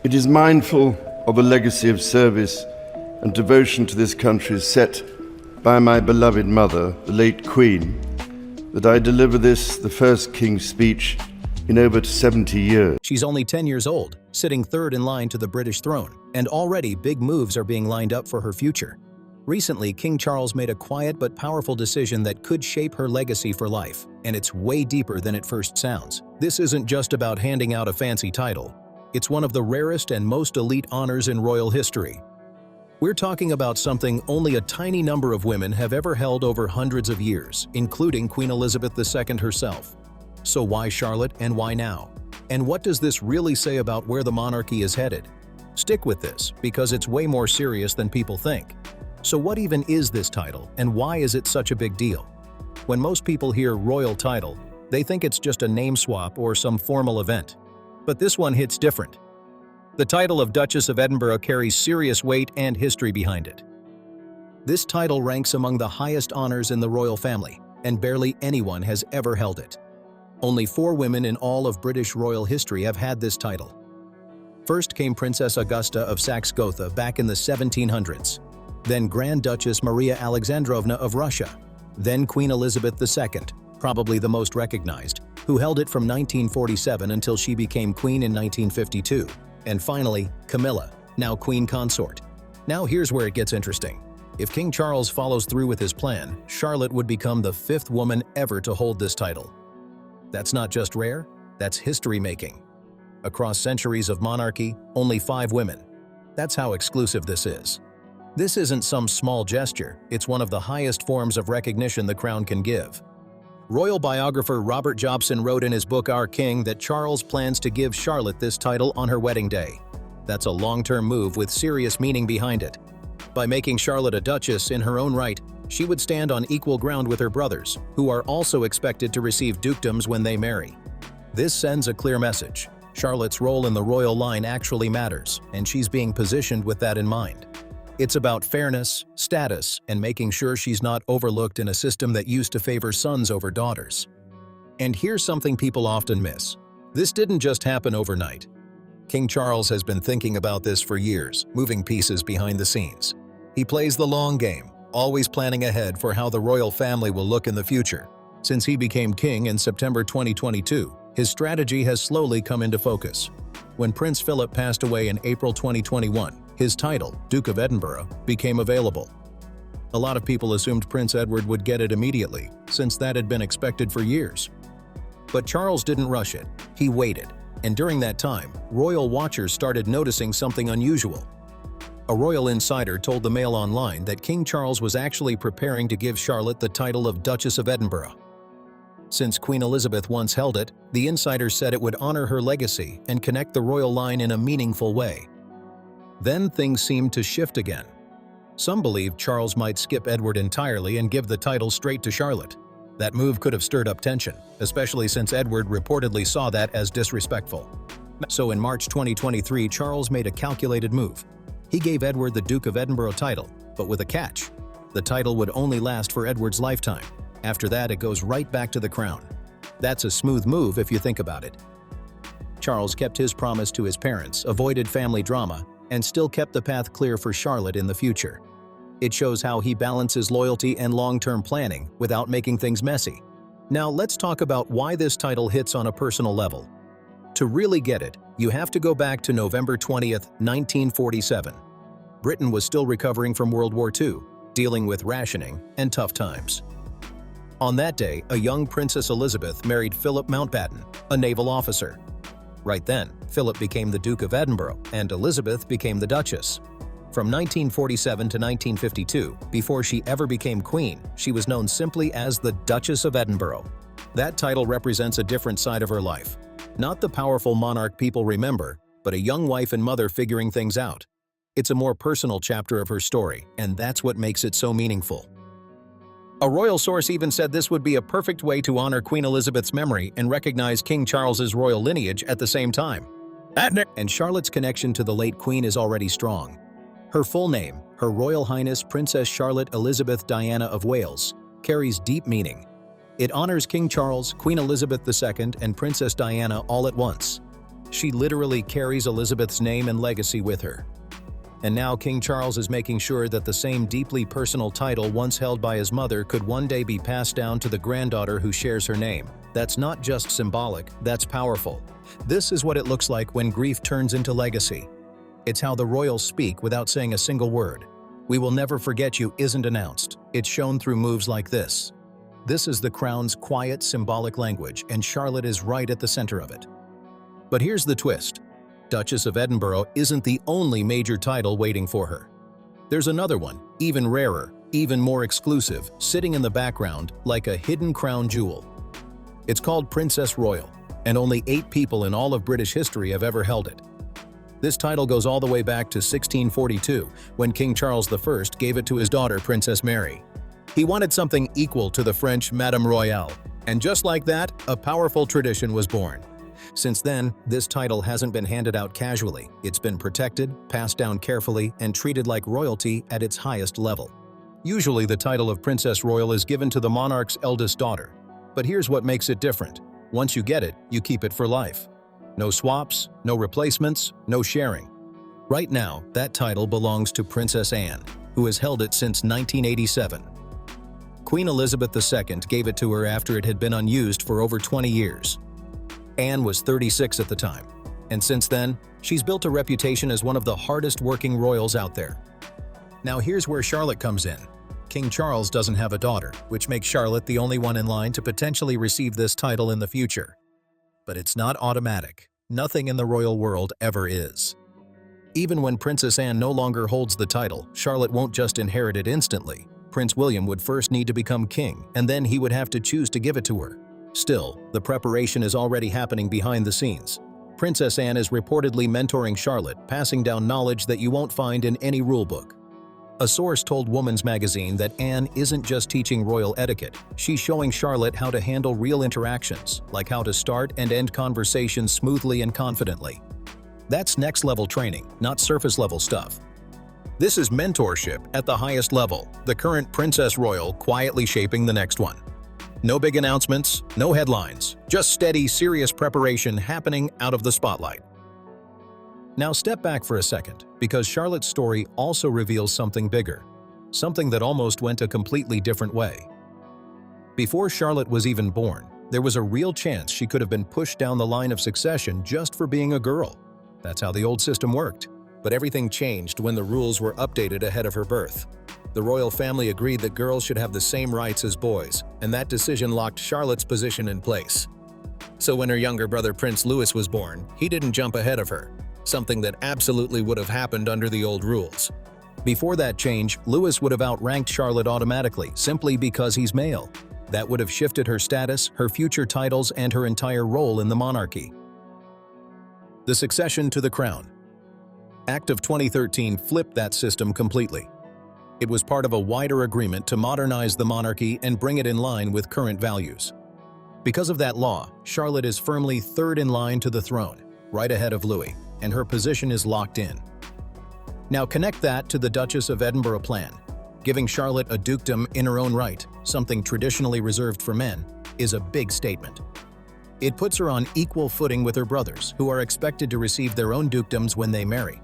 It is mindful of a legacy of service and devotion to this country set by my beloved mother, the late Queen, that I deliver this, the first King's speech in over 70 years. She's only 10 years old, sitting third in line to the British throne, and already big moves are being lined up for her future. Recently, King Charles made a quiet but powerful decision that could shape her legacy for life, and it's way deeper than it first sounds. This isn't just about handing out a fancy title. It's one of the rarest and most elite honors in royal history. We're talking about something only a tiny number of women have ever held over hundreds of years, including Queen Elizabeth II herself. So why Charlotte and why now? And what does this really say about where the monarchy is headed? Stick with this, because it's way more serious than people think. So what even is this title, and why is it such a big deal? When most people hear royal title, they think it's just a name swap or some formal event. But this one hits different. The title of Duchess of Edinburgh carries serious weight and history behind it. This title ranks among the highest honors in the royal family, and barely anyone has ever held it. Only 4 women in all of British royal history have had this title. First came Princess Augusta of Saxe-Gotha back in the 1700s. Then Grand Duchess Maria Alexandrovna of Russia. Then Queen Elizabeth II, probably the most recognized, who held it from 1947 until she became queen in 1952. And finally, Camilla, now queen consort. Now here's where it gets interesting. If King Charles follows through with his plan, Charlotte would become the 5th woman ever to hold this title. That's not just rare, that's history-making. Across centuries of monarchy, only 5 women. That's how exclusive this is. This isn't some small gesture, it's one of the highest forms of recognition the crown can give. Royal biographer Robert Jobson wrote in his book Our King that Charles plans to give Charlotte this title on her wedding day. That's a long-term move with serious meaning behind it. By making Charlotte a duchess in her own right, she would stand on equal ground with her brothers, who are also expected to receive dukedoms when they marry. This sends a clear message. Charlotte's role in the royal line actually matters, and she's being positioned with that in mind. It's about fairness, status, and making sure she's not overlooked in a system that used to favor sons over daughters. And here's something people often miss. This didn't just happen overnight. King Charles has been thinking about this for years, moving pieces behind the scenes. He plays the long game, always planning ahead for how the royal family will look in the future. Since he became king in September 2022, his strategy has slowly come into focus. When Prince Philip passed away in April 2021, his title, Duke of Edinburgh, became available. A lot of people assumed Prince Edward would get it immediately, since that had been expected for years. But Charles didn't rush it. He waited, and during that time, royal watchers started noticing something unusual. A royal insider told the Mail Online that King Charles was actually preparing to give Charlotte the title of Duchess of Edinburgh. Since Queen Elizabeth once held it, the insider said it would honor her legacy and connect the royal line in a meaningful way. Then things seemed to shift again. Some believed Charles might skip Edward entirely and give the title straight to Charlotte. That move could have stirred up tension, especially since Edward reportedly saw that as disrespectful. So in March 2023, Charles made a calculated move. He gave Edward the Duke of Edinburgh title, but with a catch. The title would only last for Edward's lifetime. After that, it goes right back to the crown. That's a smooth move if you think about it. Charles kept his promise to his parents, avoided family drama, and still kept the path clear for Charlotte in the future. It shows how he balances loyalty and long-term planning without making things messy. Now let's talk about why this title hits on a personal level. To really get it, you have to go back to November 20th, 1947. Britain was still recovering from World War II, dealing with rationing and tough times. On that day, a young Princess Elizabeth married Philip Mountbatten, a naval officer. Right then, Philip became the Duke of Edinburgh, and Elizabeth became the Duchess. From 1947 to 1952, before she ever became queen, she was known simply as the Duchess of Edinburgh. That title represents a different side of her life. Not the powerful monarch people remember, but a young wife and mother figuring things out. It's a more personal chapter of her story, and that's what makes it so meaningful. A royal source even said this would be a perfect way to honor Queen Elizabeth's memory and recognize King Charles's royal lineage at the same time. And Charlotte's connection to the late Queen is already strong. Her full name, Her Royal Highness Princess Charlotte Elizabeth Diana of Wales, carries deep meaning. It honors King Charles, Queen Elizabeth II, and Princess Diana all at once. She literally carries Elizabeth's name and legacy with her. And now King Charles is making sure that the same deeply personal title once held by his mother could one day be passed down to the granddaughter who shares her name. That's not just symbolic, that's powerful. This is what it looks like when grief turns into legacy. It's how the royals speak without saying a single word. "We will never forget you" isn't announced. It's shown through moves like this. This is the crown's quiet, symbolic language, and Charlotte is right at the center of it. But here's the twist. Duchess of Edinburgh isn't the only major title waiting for her. There's another one, even rarer, even more exclusive, sitting in the background like a hidden crown jewel. It's called Princess Royal, and only 8 people in all of British history have ever held it. This title goes all the way back to 1642, when King Charles I gave it to his daughter, Princess Mary. He wanted something equal to the French Madame Royale, and just like that, a powerful tradition was born. Since then, this title hasn't been handed out casually. It's been protected, passed down carefully, and treated like royalty at its highest level. Usually, the title of Princess Royal is given to the monarch's eldest daughter. But here's what makes it different. Once you get it, you keep it for life. No swaps, no replacements, no sharing. Right now, that title belongs to Princess Anne, who has held it since 1987. Queen Elizabeth II gave it to her after it had been unused for over 20 years. Anne was 36 at the time, and since then, she's built a reputation as one of the hardest working royals out there. Now here's where Charlotte comes in. King Charles doesn't have a daughter, which makes Charlotte the only one in line to potentially receive this title in the future. But it's not automatic. Nothing in the royal world ever is. Even when Princess Anne no longer holds the title, Charlotte won't just inherit it instantly. Prince William would first need to become king, and then he would have to choose to give it to her. Still, the preparation is already happening behind the scenes. Princess Anne is reportedly mentoring Charlotte, passing down knowledge that you won't find in any rulebook. A source told Woman's Magazine that Anne isn't just teaching royal etiquette, she's showing Charlotte how to handle real interactions, like how to start and end conversations smoothly and confidently. That's next-level training, not surface-level stuff. This is mentorship at the highest level, the current Princess Royal quietly shaping the next one. No big announcements, no headlines, just steady, serious preparation happening out of the spotlight. Now step back for a second, because Charlotte's story also reveals something bigger, something that almost went a completely different way. Before Charlotte was even born, there was a real chance she could have been pushed down the line of succession just for being a girl. That's how the old system worked. But everything changed when the rules were updated ahead of her birth. The royal family agreed that girls should have the same rights as boys, and that decision locked Charlotte's position in place. So when her younger brother Prince Louis was born, he didn't jump ahead of her, something that absolutely would have happened under the old rules. Before that change, Louis would have outranked Charlotte automatically, simply because he's male. That would have shifted her status, her future titles, and her entire role in the monarchy. The succession to the crown. Act of 2013 flipped that system completely. It was part of a wider agreement to modernize the monarchy and bring it in line with current values. Because of that law, Charlotte is firmly third in line to the throne, right ahead of Louis, and her position is locked in. Now connect that to the Duchess of Edinburgh plan. Giving Charlotte a dukedom in her own right, something traditionally reserved for men, is a big statement. It puts her on equal footing with her brothers, who are expected to receive their own dukedoms when they marry.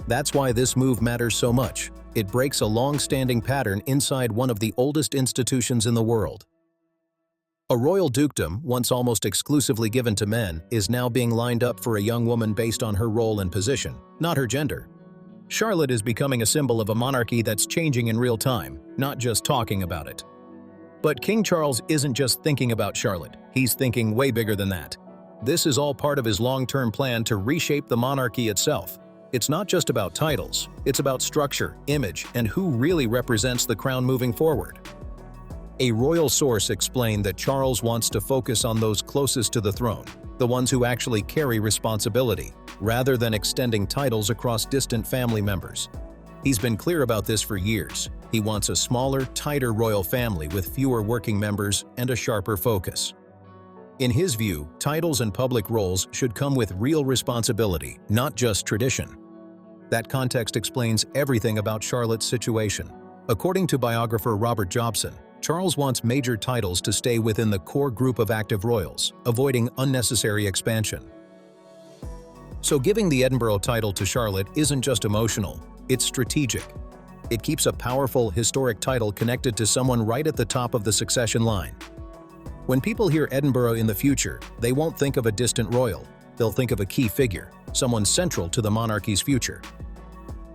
That's why this move matters so much. It breaks a long-standing pattern inside one of the oldest institutions in the world. A royal dukedom, once almost exclusively given to men, is now being lined up for a young woman based on her role and position, not her gender. Charlotte is becoming a symbol of a monarchy that's changing in real time, not just talking about it. But King Charles isn't just thinking about Charlotte, he's thinking way bigger than that. This is all part of his long-term plan to reshape the monarchy itself. It's not just about titles, it's about structure, image, and who really represents the crown moving forward. A royal source explained that Charles wants to focus on those closest to the throne, the ones who actually carry responsibility, rather than extending titles across distant family members. He's been clear about this for years. He wants a smaller, tighter royal family with fewer working members and a sharper focus. In his view, titles and public roles should come with real responsibility, not just tradition. That context explains everything about Charlotte's situation. According to biographer Robert Jobson, Charles wants major titles to stay within the core group of active royals, avoiding unnecessary expansion. So giving the Edinburgh title to Charlotte isn't just emotional, it's strategic. It keeps a powerful, historic title connected to someone right at the top of the succession line. When people hear Edinburgh in the future, they won't think of a distant royal. They'll think of a key figure, someone central to the monarchy's future.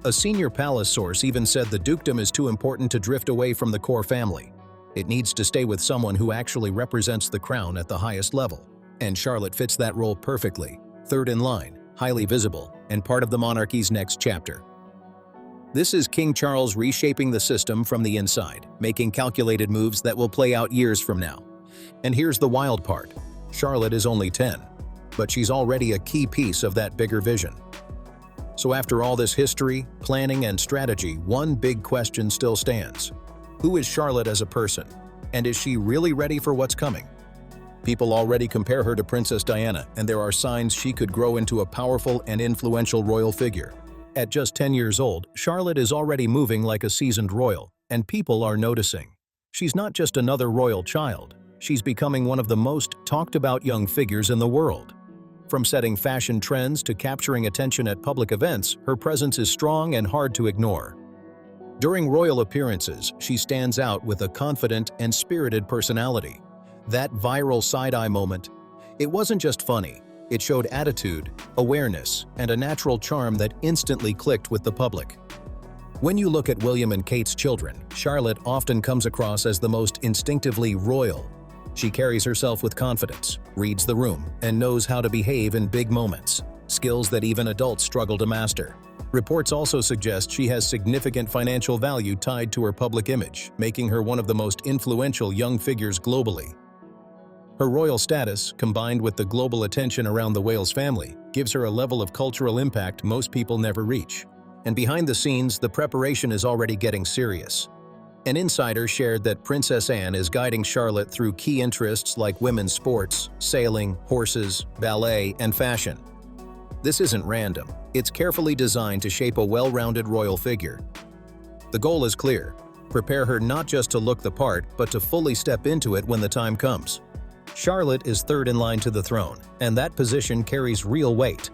A senior palace source even said the dukedom is too important to drift away from the core family. It needs to stay with someone who actually represents the crown at the highest level. And Charlotte fits that role perfectly, third in line, highly visible, and part of the monarchy's next chapter. This is King Charles reshaping the system from the inside, making calculated moves that will play out years from now. And here's the wild part. Charlotte is only 10, but she's already a key piece of that bigger vision. So after all this history, planning, and strategy, one big question still stands. Who is Charlotte as a person? And is she really ready for what's coming? People already compare her to Princess Diana, and there are signs she could grow into a powerful and influential royal figure. At just 10 years old, Charlotte is already moving like a seasoned royal, and people are noticing. She's not just another royal child. She's becoming one of the most talked about young figures in the world. From setting fashion trends to capturing attention at public events, her presence is strong and hard to ignore. During royal appearances, she stands out with a confident and spirited personality. That viral side-eye moment, it wasn't just funny. It showed attitude, awareness, and a natural charm that instantly clicked with the public. When you look at William and Kate's children, Charlotte often comes across as the most instinctively royal. She carries herself with confidence, reads the room, and knows how to behave in big moments, skills that even adults struggle to master. Reports also suggest she has significant financial value tied to her public image, making her one of the most influential young figures globally. Her royal status, combined with the global attention around the Wales family, gives her a level of cultural impact most people never reach. And behind the scenes, the preparation is already getting serious. An insider shared that Princess Anne is guiding Charlotte through key interests like women's sports, sailing, horses, ballet, and fashion. This isn't random. It's carefully designed to shape a well-rounded royal figure. The goal is clear. Prepare her not just to look the part, but to fully step into it when the time comes. Charlotte is third in line to the throne, and that position carries real weight.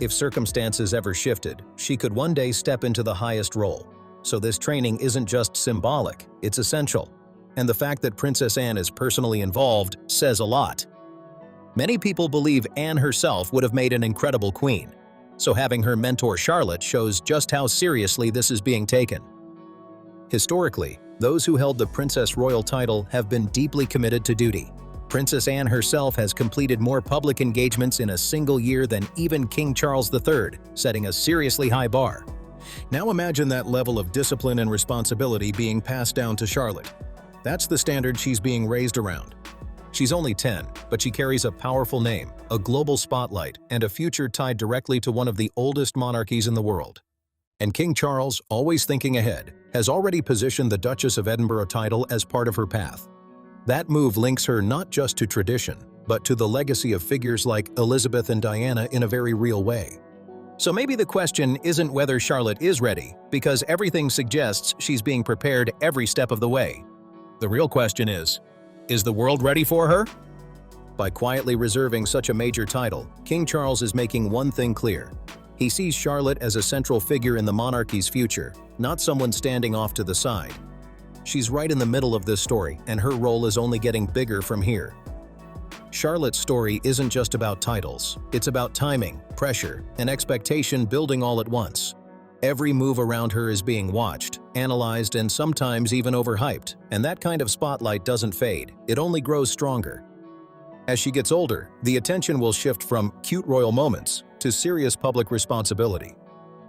If circumstances ever shifted, she could one day step into the highest role. So this training isn't just symbolic, it's essential. And the fact that Princess Anne is personally involved says a lot. Many people believe Anne herself would have made an incredible queen. So having her mentor Charlotte shows just how seriously this is being taken. Historically, those who held the Princess Royal title have been deeply committed to duty. Princess Anne herself has completed more public engagements in a single year than even King Charles III, setting a seriously high bar. Now imagine that level of discipline and responsibility being passed down to Charlotte. That's the standard she's being raised around. She's only 10, but she carries a powerful name, a global spotlight, and a future tied directly to one of the oldest monarchies in the world. And King Charles, always thinking ahead, has already positioned the Duchess of Edinburgh title as part of her path. That move links her not just to tradition, but to the legacy of figures like Elizabeth and Diana in a very real way. So maybe the question isn't whether Charlotte is ready, because everything suggests she's being prepared every step of the way. The real question is the world ready for her? By quietly reserving such a major title, King Charles is making one thing clear. He sees Charlotte as a central figure in the monarchy's future, not someone standing off to the side. She's right in the middle of this story, and her role is only getting bigger from here. Charlotte's story isn't just about titles. It's about timing, pressure, and expectation building all at once. Every move around her is being watched, analyzed, and sometimes even overhyped, and that kind of spotlight doesn't fade. It only grows stronger. As she gets older, the attention will shift from cute royal moments to serious public responsibility.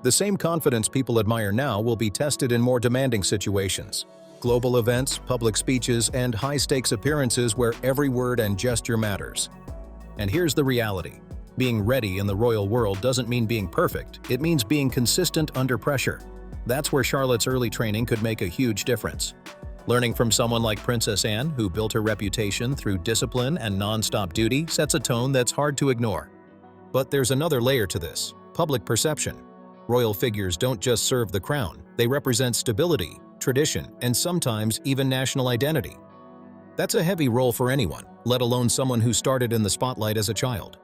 The same confidence people admire now will be tested in more demanding situations. Global events, public speeches, and high-stakes appearances where every word and gesture matters. And here's the reality. Being ready in the royal world doesn't mean being perfect. It means being consistent under pressure. That's where Charlotte's early training could make a huge difference. Learning from someone like Princess Anne, who built her reputation through discipline and non-stop duty, sets a tone that's hard to ignore. But there's another layer to this: public perception. Royal figures don't just serve the crown. They represent stability, tradition, and sometimes even national identity. That's a heavy role for anyone, let alone someone who started in the spotlight as a child.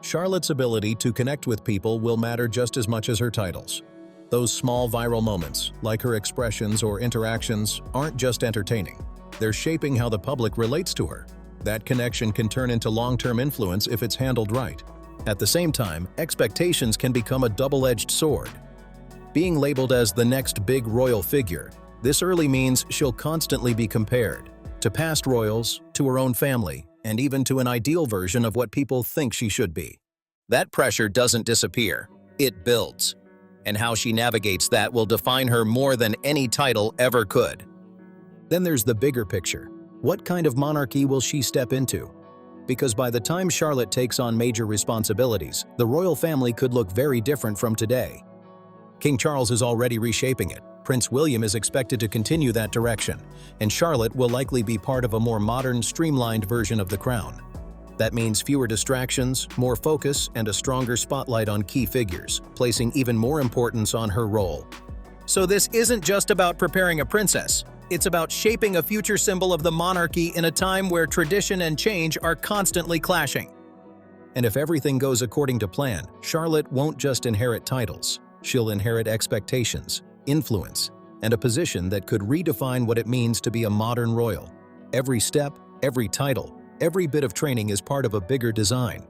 Charlotte's ability to connect with people will matter just as much as her titles. Those small viral moments, like her expressions or interactions, aren't just entertaining. They're shaping how the public relates to her. That connection can turn into long-term influence if it's handled right. At the same time, expectations can become a double-edged sword. Being labeled as the next big royal figure, this early means she'll constantly be compared to past royals, to her own family, and even to an ideal version of what people think she should be. That pressure doesn't disappear, it builds. And how she navigates that will define her more than any title ever could. Then there's the bigger picture. What kind of monarchy will she step into? Because by the time Charlotte takes on major responsibilities, the royal family could look very different from today. King Charles is already reshaping it. Prince William is expected to continue that direction, and Charlotte will likely be part of a more modern, streamlined version of the crown. That means fewer distractions, more focus, and a stronger spotlight on key figures, placing even more importance on her role. So this isn't just about preparing a princess. It's about shaping a future symbol of the monarchy in a time where tradition and change are constantly clashing. And if everything goes according to plan, Charlotte won't just inherit titles. She'll inherit expectations, influence, and a position that could redefine what it means to be a modern royal. Every step, every title, every bit of training is part of a bigger design.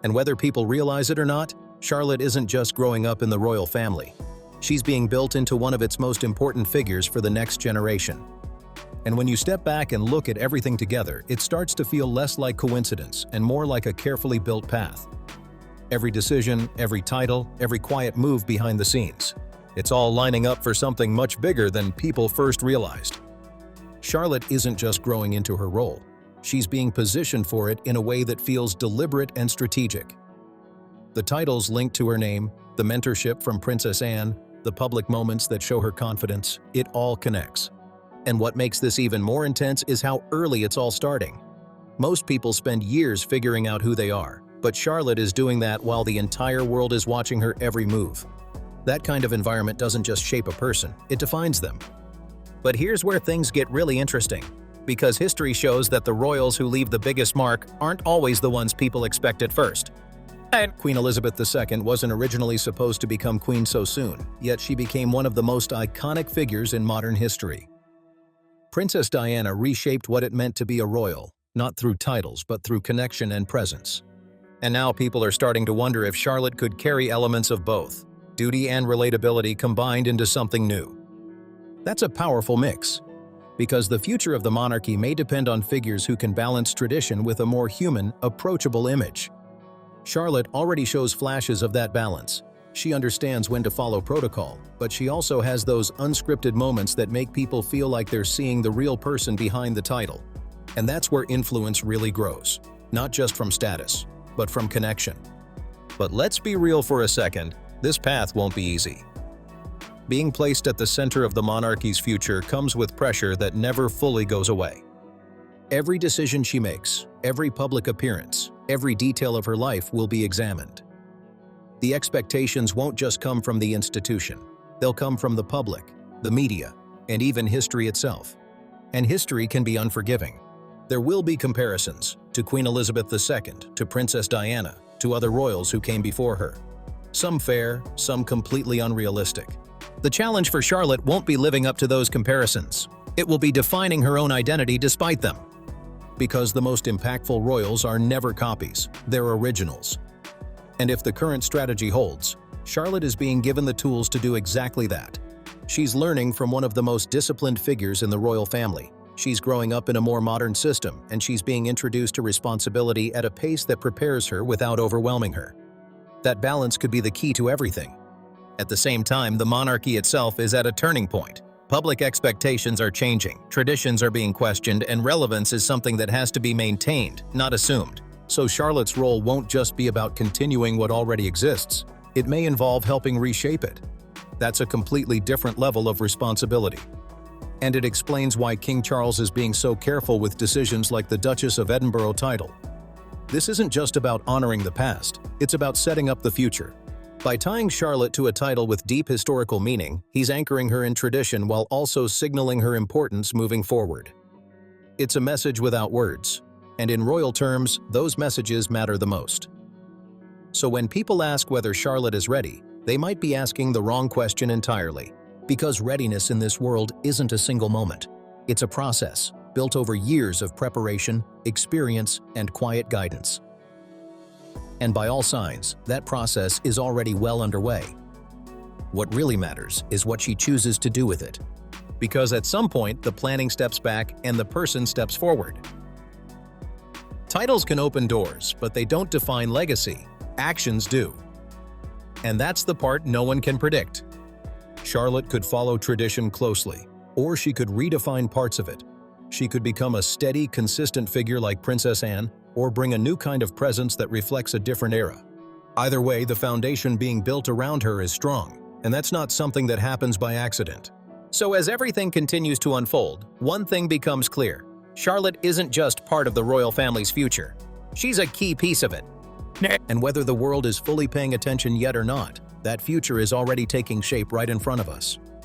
And whether people realize it or not, Charlotte isn't just growing up in the royal family. She's being built into one of its most important figures for the next generation. And when you step back and look at everything together, it starts to feel less like coincidence and more like a carefully built path. Every decision, every title, every quiet move behind the scenes. It's all lining up for something much bigger than people first realized. Charlotte isn't just growing into her role. She's being positioned for it in a way that feels deliberate and strategic. The titles linked to her name, the mentorship from Princess Anne, the public moments that show her confidence, it all connects. And what makes this even more intense is how early it's all starting. Most people spend years figuring out who they are, but Charlotte is doing that while the entire world is watching her every move. That kind of environment doesn't just shape a person, it defines them. But here's where things get really interesting, because history shows that the royals who leave the biggest mark aren't always the ones people expect at first. And Queen Elizabeth II wasn't originally supposed to become queen so soon, yet she became one of the most iconic figures in modern history. Princess Diana reshaped what it meant to be a royal, not through titles but through connection and presence. And now people are starting to wonder if Charlotte could carry elements of both, duty and relatability combined into something new. That's a powerful mix, because the future of the monarchy may depend on figures who can balance tradition with a more human, approachable image. Charlotte already shows flashes of that balance. She understands when to follow protocol, but she also has those unscripted moments that make people feel like they're seeing the real person behind the title. And that's where influence really grows, not just from status, but from connection. But let's be real for a second, this path won't be easy. Being placed at the center of the monarchy's future comes with pressure that never fully goes away. Every decision she makes, every public appearance, every detail of her life will be examined. The expectations won't just come from the institution. They'll come from the public, the media, and even history itself. And history can be unforgiving. There will be comparisons to Queen Elizabeth II, to Princess Diana, to other royals who came before her. Some fair, some completely unrealistic. The challenge for Charlotte won't be living up to those comparisons. It will be defining her own identity despite them. Because the most impactful royals are never copies, they're originals. And if the current strategy holds, Charlotte is being given the tools to do exactly that. She's learning from one of the most disciplined figures in the royal family. She's growing up in a more modern system, and she's being introduced to responsibility at a pace that prepares her without overwhelming her. That balance could be the key to everything. At the same time, the monarchy itself is at a turning point. Public expectations are changing, traditions are being questioned, and relevance is something that has to be maintained, not assumed. So Charlotte's role won't just be about continuing what already exists. It may involve helping reshape it. That's a completely different level of responsibility. And it explains why King Charles is being so careful with decisions like the Duchess of Edinburgh title. This isn't just about honoring the past, it's about setting up the future. By tying Charlotte to a title with deep historical meaning, he's anchoring her in tradition while also signaling her importance moving forward. It's a message without words, and in royal terms, those messages matter the most. So when people ask whether Charlotte is ready, they might be asking the wrong question entirely, because readiness in this world isn't a single moment. It's a process built over years of preparation, experience, and quiet guidance. And by all signs, that process is already well underway. What really matters is what she chooses to do with it. Because at some point, the planning steps back and the person steps forward. Titles can open doors, but they don't define legacy. Actions do. And that's the part no one can predict. Charlotte could follow tradition closely, or she could redefine parts of it. She could become a steady, consistent figure like Princess Anne, or bring a new kind of presence that reflects a different era. Either way, the foundation being built around her is strong, and that's not something that happens by accident. So as everything continues to unfold, one thing becomes clear. Charlotte isn't just part of the royal family's future. She's a key piece of it. And whether the world is fully paying attention yet or not, that future is already taking shape right in front of us.